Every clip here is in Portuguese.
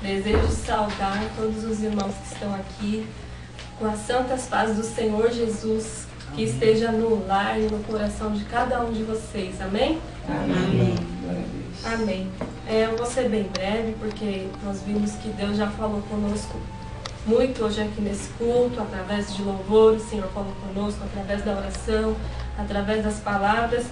Desejo saudar todos os irmãos que estão aqui com as santas pazes do Senhor Jesus, que esteja no lar e no coração de cada um de vocês. Amém? Amém. Amém. Eu vou ser bem breve, porque nós vimos que Deus já falou conosco muito hoje aqui nesse culto, através de louvor. O Senhor falou conosco através da oração, através das palavras.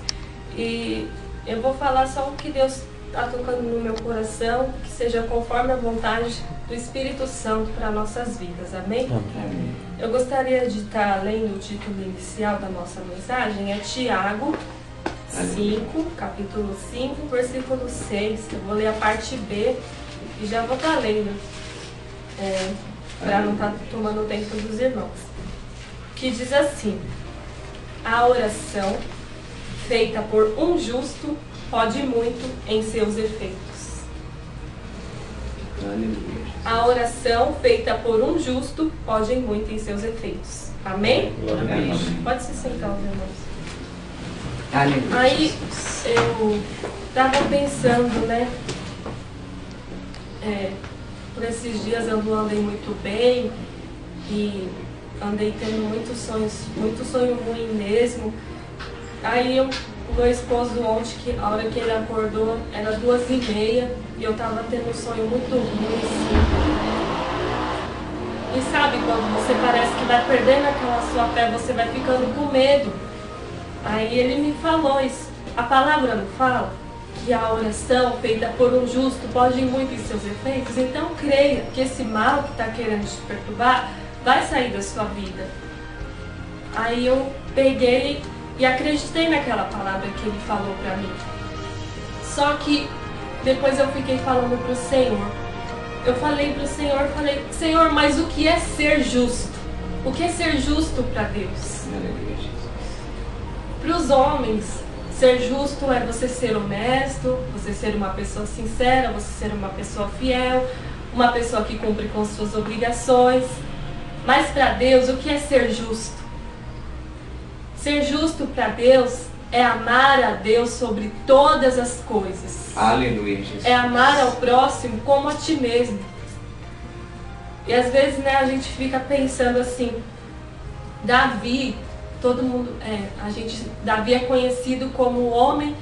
E eu vou falar só o que Deus está tocando no meu coração, que seja conforme a vontade do Espírito Santo para nossas vidas. Amém? Amém. Eu gostaria de estar lendo o título inicial da nossa mensagem, é Tiago 5, capítulo 5, versículo 6. Eu vou ler a parte B e já vou estar lendo, para não estar tomando o tempo dos irmãos. Que diz assim: a oração feita por um justo pode muito em seus efeitos. Aleluia. A oração feita por um justo pode muito em seus efeitos. Amém? Amém. Pode se sentar, os irmãos. Aleluia. Aí eu estava pensando, né? Por esses dias eu não andei muito bem e andei tendo muitos sonhos, muito sonho ruim mesmo. Aí o meu esposo ontem, a hora que ele acordou, era 2h30 e eu tava tendo um sonho muito ruim, assim. E sabe, quando você parece que vai perdendo aquela sua fé, você vai ficando com medo. Aí ele me falou isso. A palavra não fala que a oração feita por um justo pode ir muito em seus efeitos? Então creia que esse mal que está querendo te perturbar vai sair da sua vida. Aí eu peguei e acreditei naquela palavra que ele falou para mim. Só que depois eu fiquei falando para o Senhor. Eu falei para o Senhor, Senhor, mas o que é ser justo? O que é ser justo para Deus? Aleluia, Jesus. Para os homens, ser justo é você ser honesto, você ser uma pessoa sincera, você ser uma pessoa fiel, uma pessoa que cumpre com suas obrigações. Mas para Deus, o que é ser justo? Ser justo para Deus é amar a Deus sobre todas as coisas. Aleluia, Jesus. É amar ao próximo como a ti mesmo. E às vezes, né, a gente fica pensando assim, Davi, todo mundo, Davi é conhecido como o homem,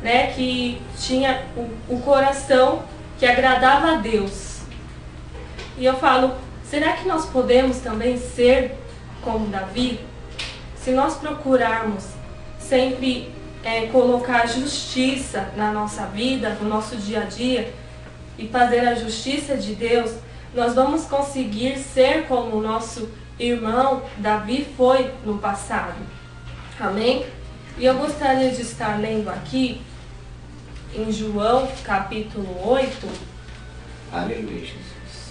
né, que tinha o coração que agradava a Deus. E eu falo, será que nós podemos também ser como Davi? Se nós procurarmos sempre colocar justiça na nossa vida, no nosso dia a dia, e fazer a justiça de Deus, nós vamos conseguir ser como o nosso irmão Davi foi no passado. Amém? E eu gostaria de estar lendo aqui em João capítulo 8, Aleluia, Jesus.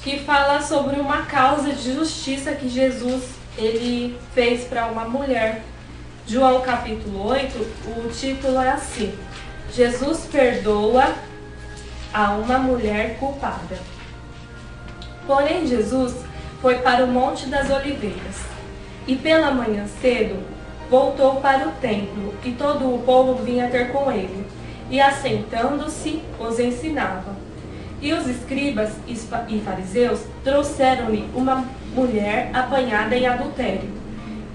que fala sobre uma causa de justiça que Jesus ele fez para uma mulher. João capítulo 8, o título é assim: Jesus perdoa a uma mulher culpada. Porém, Jesus foi para o Monte das Oliveiras e pela manhã cedo voltou para o templo e todo o povo vinha ter com ele e assentando-se os ensinava. E os escribas e fariseus trouxeram-lhe uma mulher apanhada em adultério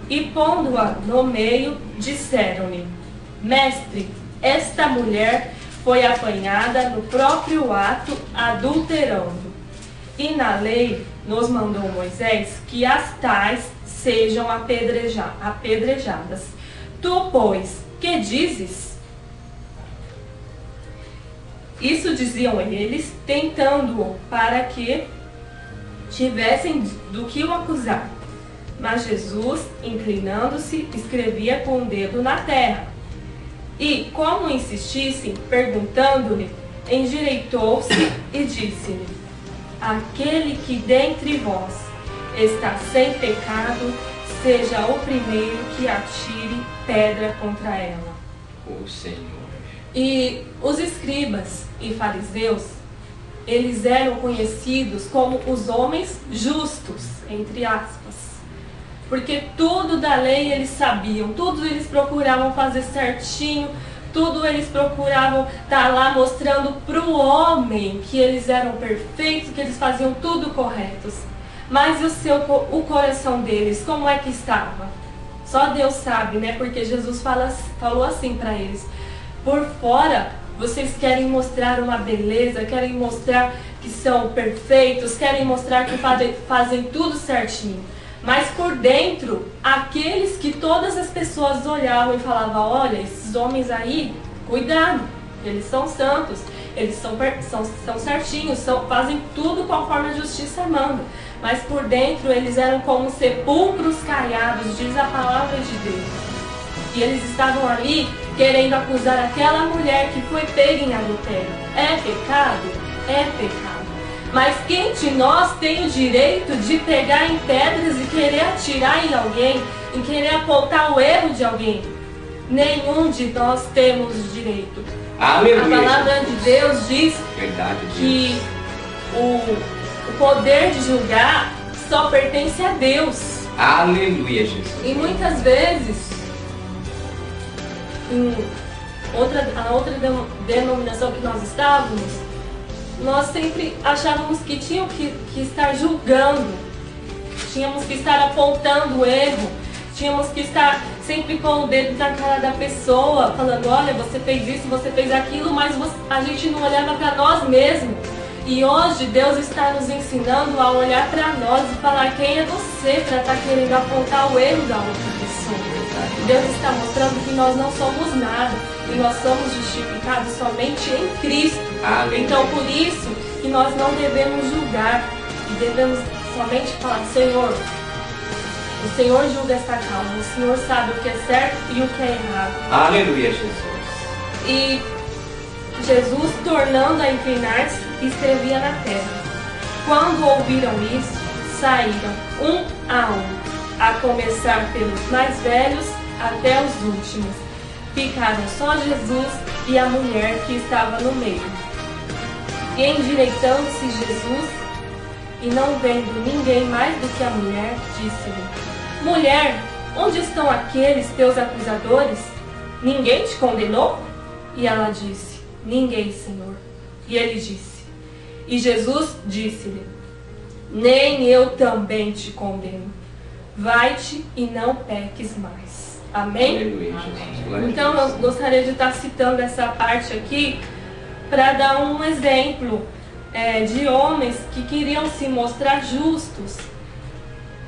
e pondo-a no meio disseram-lhe: Mestre, esta mulher foi apanhada no próprio ato adulterando. E na lei nos mandou Moisés que as tais sejam apedrejadas. Tu, pois, que dizes? Isso diziam eles, tentando-o para que tivessem do que o acusar. Mas Jesus, inclinando-se, escrevia com o dedo na terra. E, como insistissem, perguntando-lhe, endireitou-se e disse-lhe: Aquele que dentre vós está sem pecado, seja o primeiro que atire pedra contra ela. O Senhor. E os escribas e fariseus, eles eram conhecidos como os homens justos, entre aspas. Porque tudo da lei eles sabiam, tudo eles procuravam fazer certinho, tudo eles procuravam estar lá mostrando para o homem que eles eram perfeitos, que eles faziam tudo corretos. Mas o coração deles, como é que estava? Só Deus sabe, né? Porque Jesus falou assim para eles: por fora vocês querem mostrar uma beleza, querem mostrar que são perfeitos, querem mostrar que fazem tudo certinho. Mas por dentro, aqueles que todas as pessoas olhavam e falavam: olha, esses homens aí, cuidado, eles são santos, eles são certinhos, fazem tudo conforme a justiça manda. Mas por dentro eles eram como sepulcros caiados, diz a palavra de Deus. E eles estavam ali querendo acusar aquela mulher que foi pega em adultério. É pecado? É pecado. Mas quem de nós tem o direito de pegar em pedras e querer atirar em alguém, em querer apontar o erro de alguém? Nenhum de nós temos o direito. Aleluia. A palavra de Deus diz que o poder de julgar só pertence a Deus. Aleluia, Jesus. E muitas vezes, a outra denominação que nós estávamos, nós sempre achávamos que tínhamos que estar julgando, tínhamos que estar apontando o erro, tínhamos que estar sempre com o dedo na cara da pessoa, falando: olha, você fez isso, você fez aquilo, mas a gente não olhava para nós mesmos. E hoje Deus está nos ensinando a olhar para nós e falar: quem é você para estar querendo apontar o erro da outra pessoa? Deus está mostrando que nós não somos nada e nós somos justificados somente em Cristo. Aleluia. Então por isso que nós não devemos julgar e devemos somente falar: Senhor, o Senhor julga esta causa, o Senhor sabe o que é certo e o que é errado. Aleluia, Jesus. E Jesus, tornando a inclinar-se, escrevia na terra. Quando ouviram isso, saíram um, a começar pelos mais velhos até os últimos. Ficaram só Jesus e a mulher que estava no meio. E endireitando-se Jesus, e não vendo ninguém mais do que a mulher, disse-lhe: mulher, onde estão aqueles teus acusadores? Ninguém te condenou? E ela disse: ninguém, Senhor. E ele disse, e Jesus disse-lhe: nem eu também te condeno. Vai-te e não peques mais. Amém? Aleluia, Jesus. Então eu gostaria de estar citando essa parte aqui para dar um exemplo de homens que queriam se mostrar justos,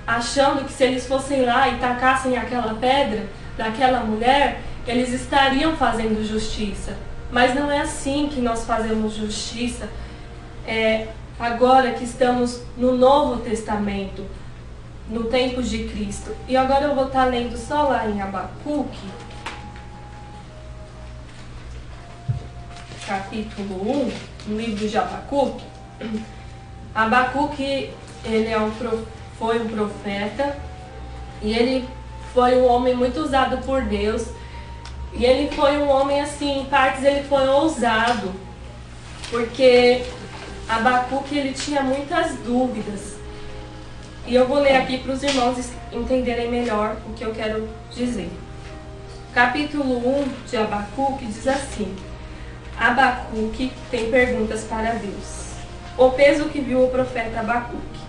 achando que se eles fossem lá e tacassem aquela pedra daquela mulher, eles estariam fazendo justiça. Mas não é assim que nós fazemos justiça. Agora que estamos no Novo Testamento, no tempo de Cristo. E agora eu vou estar lendo só lá em Abacuque, capítulo 1, no livro de Abacuque. Abacuque, ele foi um profeta e ele foi um homem muito usado por Deus. E ele foi um homem assim, em partes ele foi ousado, porque Abacuque ele tinha muitas dúvidas. E eu vou ler aqui para os irmãos entenderem melhor o que eu quero dizer. Capítulo 1 de Abacuque diz assim: Abacuque tem perguntas para Deus. O peso que viu o profeta Abacuque.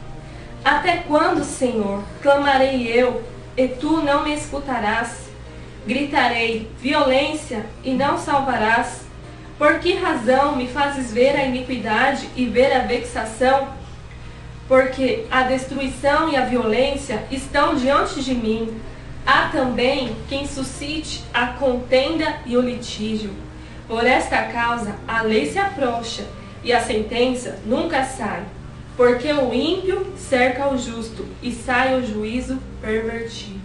Até quando, Senhor, clamarei eu, e tu não me escutarás? Gritarei violência e não salvarás? Por que razão me fazes ver a iniquidade e ver a vexação? Porque a destruição e a violência estão diante de mim. Há também quem suscite a contenda e o litígio. Por esta causa a lei se afrouxa e a sentença nunca sai. Porque o ímpio cerca o justo e sai o juízo pervertido.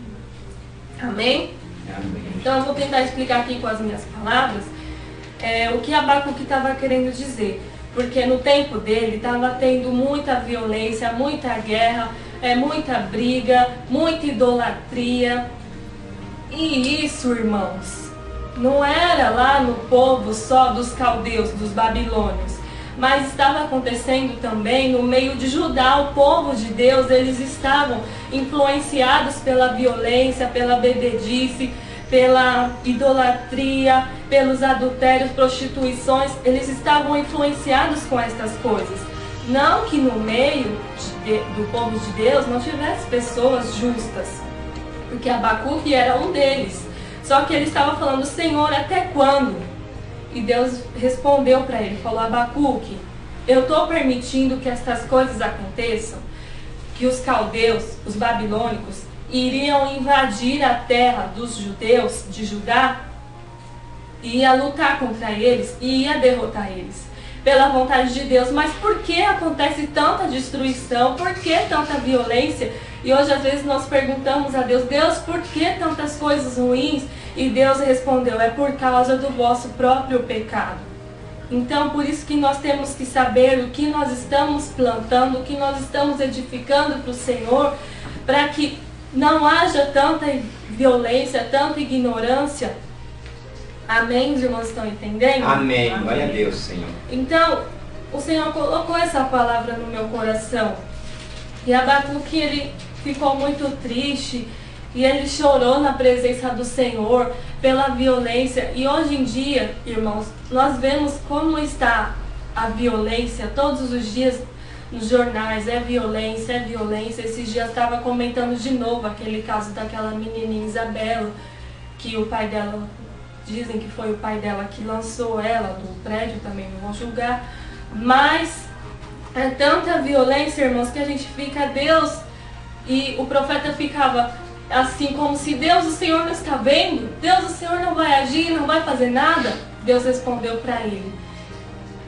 Amém? Amém. Então eu vou tentar explicar aqui com as minhas palavras o que Abacuque estava querendo dizer. Porque no tempo dele estava tendo muita violência, muita guerra, muita briga, muita idolatria. E isso, irmãos, não era lá no povo só dos caldeus, dos babilônios, mas estava acontecendo também no meio de Judá. O povo de Deus, eles estavam influenciados pela violência, pela bebedice, pela idolatria, pelos adultérios, prostituições. Eles estavam influenciados com estas coisas. Não que no meio do povo de Deus não tivesse pessoas justas, porque Abacuque era um deles. Só que ele estava falando: Senhor, até quando? E Deus respondeu para ele, falou: Abacuque, eu estou permitindo que estas coisas aconteçam, que os caldeus, os babilônicos, iriam invadir a terra dos judeus, de Judá, e ia lutar contra eles, e ia derrotar eles, pela vontade de Deus. Mas por que acontece tanta destruição? Por que tanta violência? E hoje às vezes nós perguntamos a Deus: Deus, por que tantas coisas ruins? E Deus respondeu: é por causa do vosso próprio pecado. Então por isso que nós temos que saber o que nós estamos plantando, o que nós estamos edificando para o Senhor, para que não haja tanta violência, tanta ignorância. Amém? Os irmãos estão entendendo? Amém. Glória a Deus, Senhor. Então, o Senhor colocou essa palavra no meu coração. E Abacuque, ele ficou muito triste. E ele chorou na presença do Senhor pela violência. E hoje em dia, irmãos, nós vemos como está a violência todos os dias nos jornais. É violência, é violência. Esses dias eu estava comentando de novo aquele caso daquela menininha Isabela, que o pai dela, dizem que foi o pai dela que lançou ela do prédio, também não vou julgar. Mas é tanta violência, irmãos, que a gente fica: Deus... E o profeta ficava assim, como se: Deus, o Senhor não está vendo? Deus, o Senhor não vai agir, não vai fazer nada? Deus respondeu para ele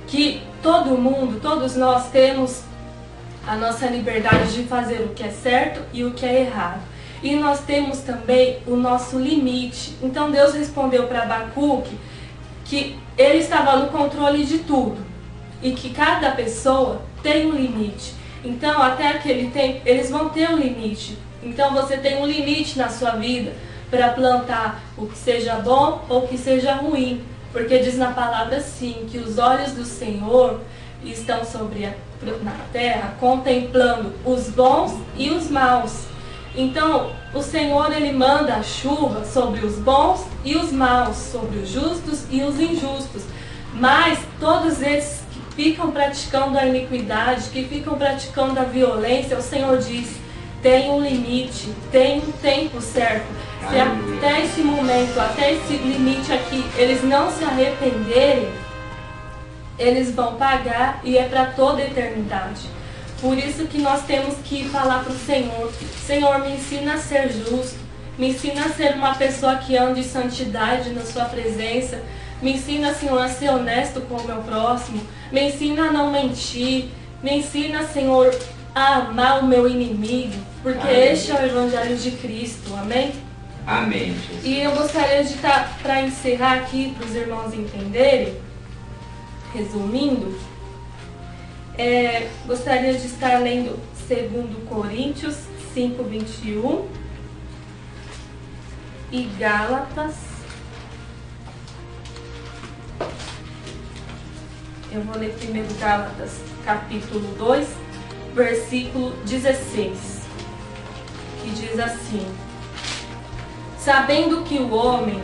que todo mundo, todos nós temos a nossa liberdade de fazer o que é certo e o que é errado. E nós temos também o nosso limite. Então Deus respondeu para Abacuque que ele estava no controle de tudo e que cada pessoa tem um limite. Então até aquele tempo eles vão ter um limite. Então você tem um limite na sua vida para plantar o que seja bom ou o que seja ruim. Porque diz na palavra assim, que os olhos do Senhor estão na terra, contemplando os bons e os maus. Então o Senhor, ele manda a chuva sobre os bons e os maus, sobre os justos e os injustos. Mas todos esses que ficam praticando a iniquidade, que ficam praticando a violência, o Senhor diz: tem um limite, tem um tempo certo. Se até esse momento, até esse limite aqui, eles não se arrependerem, eles vão pagar, e é para toda a eternidade. Por isso que nós temos que falar para o Senhor: Senhor, me ensina a ser justo, me ensina a ser uma pessoa que ande em santidade na sua presença, me ensina, Senhor, a ser honesto com o meu próximo, me ensina a não mentir, me ensina, Senhor, a amar o meu inimigo, porque amém. Este é o Evangelho de Cristo, amém? Amém, Jesus. E eu gostaria de estar, para encerrar aqui, para os irmãos entenderem, resumindo, gostaria de estar lendo 2 Coríntios 5:21 e Gálatas. Eu vou ler primeiro Gálatas capítulo 2, versículo 16, que diz assim: sabendo que o homem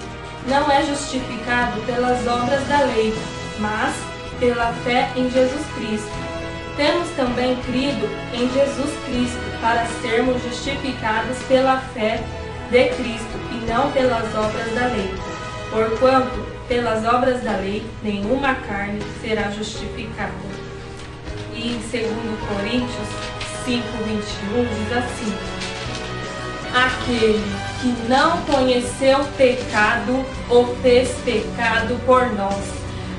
não é justificado pelas obras da lei, mas pela fé em Jesus Cristo. Temos também crido em Jesus Cristo para sermos justificados pela fé de Cristo e não pelas obras da lei. Porquanto, pelas obras da lei, nenhuma carne será justificada. E em 2 Coríntios 5:21 diz assim: aquele que não conheceu pecado o fez pecado por nós,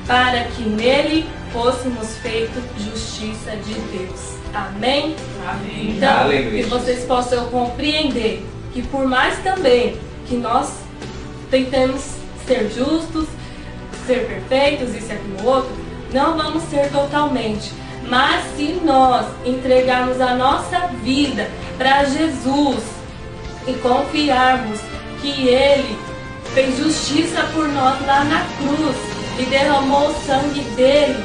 para que nele fôssemos feitos justiça de Deus. Amém? Amém. Então, Aleluia. que vocês possam compreender que por mais também que nós tentemos ser justos, ser perfeitos, isso e aquilo outro, não vamos ser totalmente. Mas se nós entregarmos a nossa vida para Jesus e confiarmos que Ele fez justiça por nós lá na cruz e derramou o sangue dele,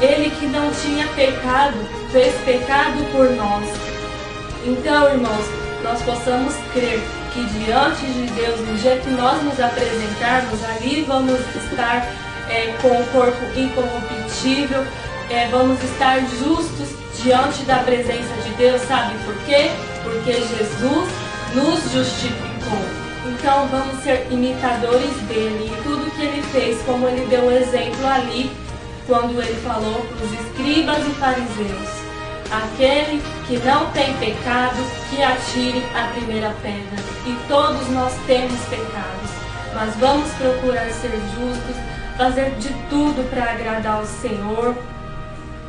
Ele que não tinha pecado, fez pecado por nós. Então, irmãos, nós possamos crer que diante de Deus, no dia que nós nos apresentarmos, ali vamos estar com o corpo incorruptível, vamos estar justos diante da presença de Deus. Sabe por quê? Porque Jesus nos justificou. Então vamos ser imitadores dele e tudo que ele fez, como ele deu o exemplo ali, quando ele falou para os escribas e fariseus: aquele que não tem pecado, que atire a primeira pedra. E todos nós temos pecados, mas vamos procurar ser justos, fazer de tudo para agradar o Senhor,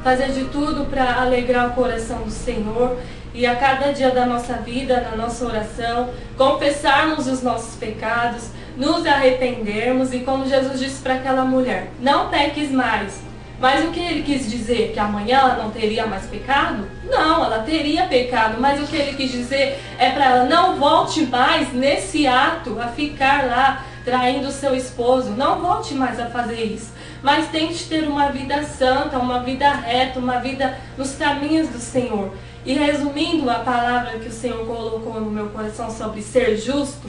fazer de tudo para alegrar o coração do Senhor. E a cada dia da nossa vida, na nossa oração, confessarmos os nossos pecados, nos arrependermos. E como Jesus disse para aquela mulher: não peques mais. Mas o que ele quis dizer? Que amanhã ela não teria mais pecado? Não, ela teria pecado. Mas o que ele quis dizer é para ela: não volte mais nesse ato, a ficar lá traindo o seu esposo. Não volte mais a fazer isso. Mas tente ter uma vida santa, uma vida reta, uma vida nos caminhos do Senhor. E resumindo a palavra que o Senhor colocou no meu coração sobre ser justo,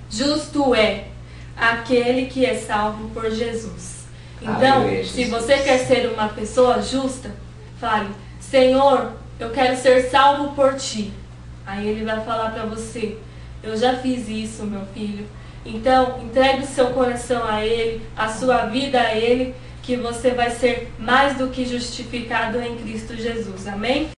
justo é aquele que é salvo por Jesus. Então, se você quer ser uma pessoa justa, fale: Senhor, eu quero ser salvo por ti. Aí ele vai falar para você: eu já fiz isso, meu filho. Então, entregue o seu coração a ele, a sua vida a ele, que você vai ser mais do que justificado em Cristo Jesus. Amém?